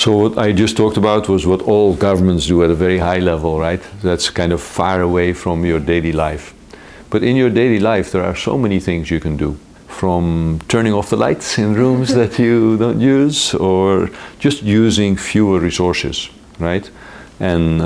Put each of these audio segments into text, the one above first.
So what I just talked about was what all governments do at a very high level, right? That's kind of far away from your daily life. But in your daily life, there are so many things you can do. From turning off the lights in rooms that you don't use, or just using fewer resources, right? And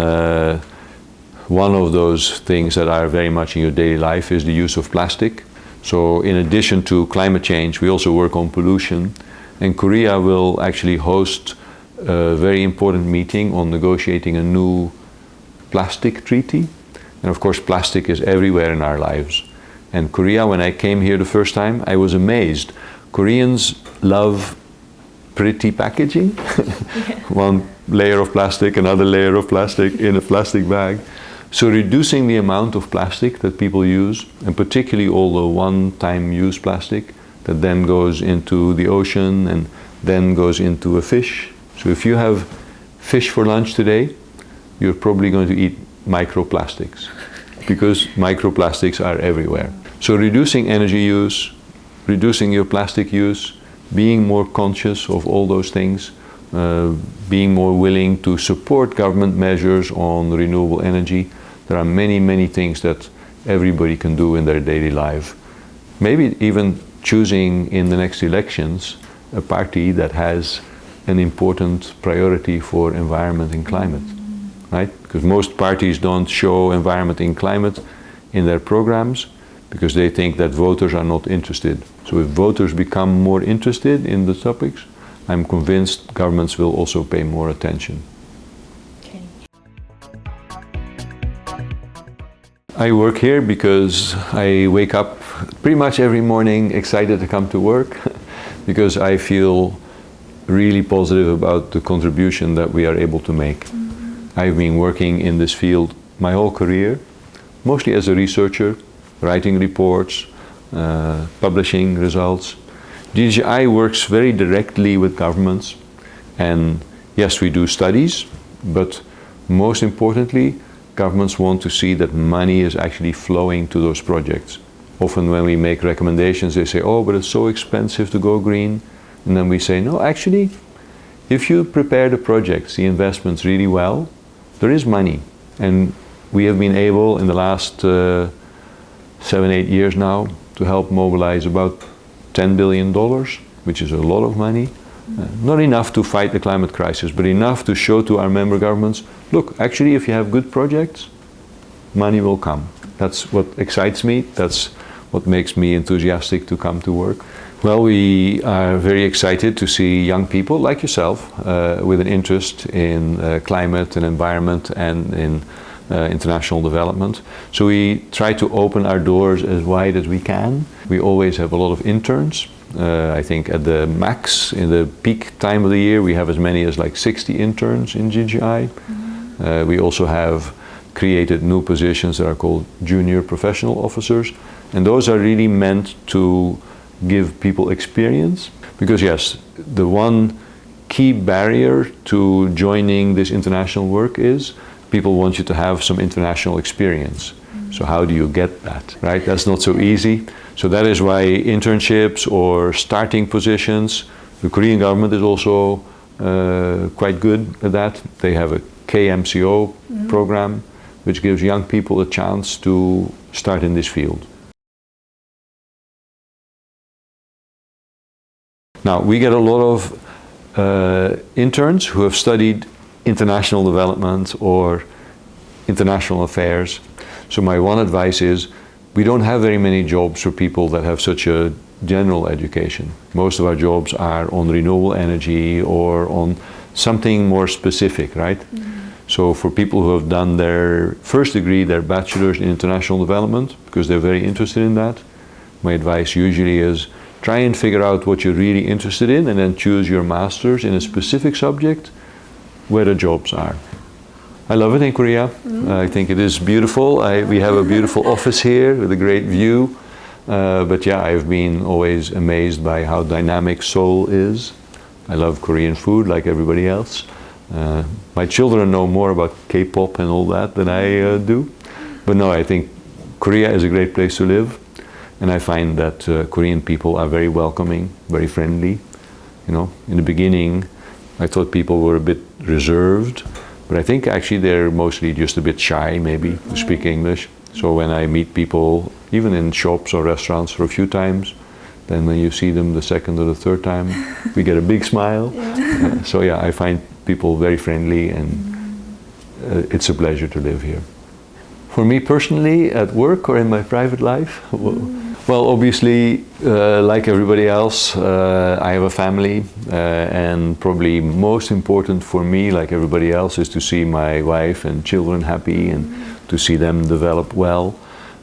one of those things that are very much in your daily life is the use of plastic. So in addition to climate change, we also work on pollution. And Korea will actually host a very important meeting on negotiating a new plastic treaty. And of course, plastic is everywhere in our lives. And Korea, when I came here the first time, I was amazed. Koreans love pretty packaging. One layer of plastic, another layer of plastic in a plastic bag. So reducing the amount of plastic that people use, and particularly all the one-time use plastic that then goes into the ocean and then goes into a fish. So if you have fish for lunch today, you're probably going to eat microplastics, because microplastics are everywhere. So reducing energy use, reducing your plastic use, being more conscious of all those things, being more willing to support government measures on renewable energy. There are many, many things that everybody can do in their daily life. Maybe even choosing in the next elections a party that has an important priority for environment and climate, right? Because most parties don't show environment and climate in their programs because they think that voters are not interested. So if voters become more interested in the topics, I'm convinced governments will also pay more attention. Okay. I work here because I wake up pretty much every morning excited to come to work because I feel really positive about the contribution that we are able to make. I've been working in this field my whole career, mostly as a researcher, writing reports, publishing results. GGGI works very directly with governments, and yes, we do studies, but most importantly, governments want to see that money is actually flowing to those projects. Often when we make recommendations, they say, oh, but it's so expensive to go green. And then we say, no, actually, if you prepare the projects, the investments really well, there is money. And we have been able in the last 7-8 years now to help mobilize about $10 billion, which is a lot of money. Not enough to fight the climate crisis, but enough to show to our member governments, look, actually, if you have good projects, money will come. That's what excites me. That's what makes me enthusiastic to come to work. Well, we are very excited to see young people like yourself with an interest in climate and environment and in international development. So we try to open our doors as wide as we can. We always have a lot of interns. I think at the max, in the peak time of the year, we have as many as like 60 interns in GGGI. We also have created new positions that are called junior professional officers. And those are really meant to give people experience. Because yes, the one key barrier to joining this international work is people want you to have some international experience. So how do you get that, right? That's not so easy. So that is why internships or starting positions, the Korean government is also quite good at that. They have a KMCO program, which gives young people a chance to start in this field. Now, we get a lot of interns who have studied international development or international affairs. So my one advice is, we don't have very many jobs for people that have such a general education. Most of our jobs are on renewable energy or on something more specific, right? So for people who have done their first degree, their bachelor's in international development, because they're very interested in that, my advice usually is try and figure out what you're really interested in and then choose your master's in a specific subject where the jobs are. I love it in Korea. I think it is beautiful. We have a beautiful office here with a great view. But yeah, I've been always amazed by how dynamic Seoul is. I love Korean food like everybody else. My children know more about K-pop and all that than I do. But no, I think Korea is a great place to live. And I find that Korean people are very welcoming, very friendly. You know, in the beginning, I thought people were a bit reserved, but I think actually they're mostly just a bit shy, maybe, to speak English. So when I meet people, even in shops or restaurants for a few times, then when you see them the second or the third time, we get a big smile. So yeah, I find people very friendly, and it's a pleasure to live here. For me personally, at work or in my private life, well, obviously, like everybody else, I have a family, and probably most important for me, like everybody else, is to see my wife and children happy and to see them develop well.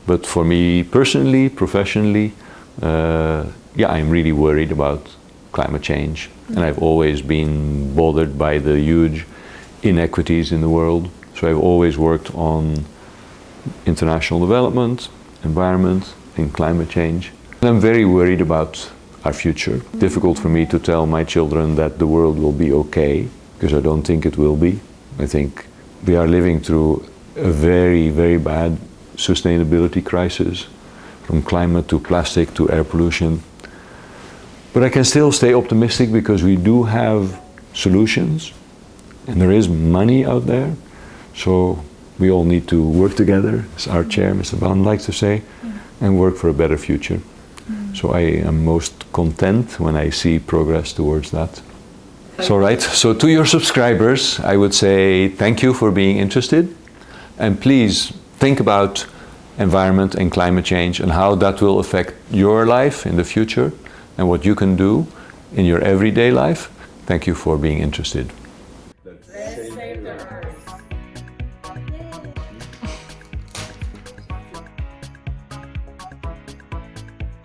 But for me personally, professionally, yeah, I'm really worried about climate change, and I've always been bothered by the huge inequities in the world. So I've always worked on international development, environment, and climate change. And I'm very worried about our future. Difficult for me to tell my children that the world will be okay, because I don't think it will be. I think we are living through a very, very bad sustainability crisis, from climate to plastic to air pollution. But I can still stay optimistic because we do have solutions, and there is money out there. So we all need to work together, as our chair, Mr. Van, likes to say, and work for a better future. So I am most content when I see progress towards that. So right, so to your subscribers, I would say thank you for being interested, and please think about environment and climate change and how that will affect your life in the future and what you can do in your everyday life. Thank you for being interested. Let's save the earth.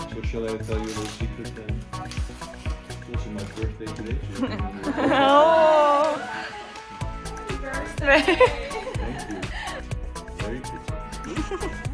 So shall I tell you a little secret then? It's also my birthday today. Oh! Thank you. Very pretty.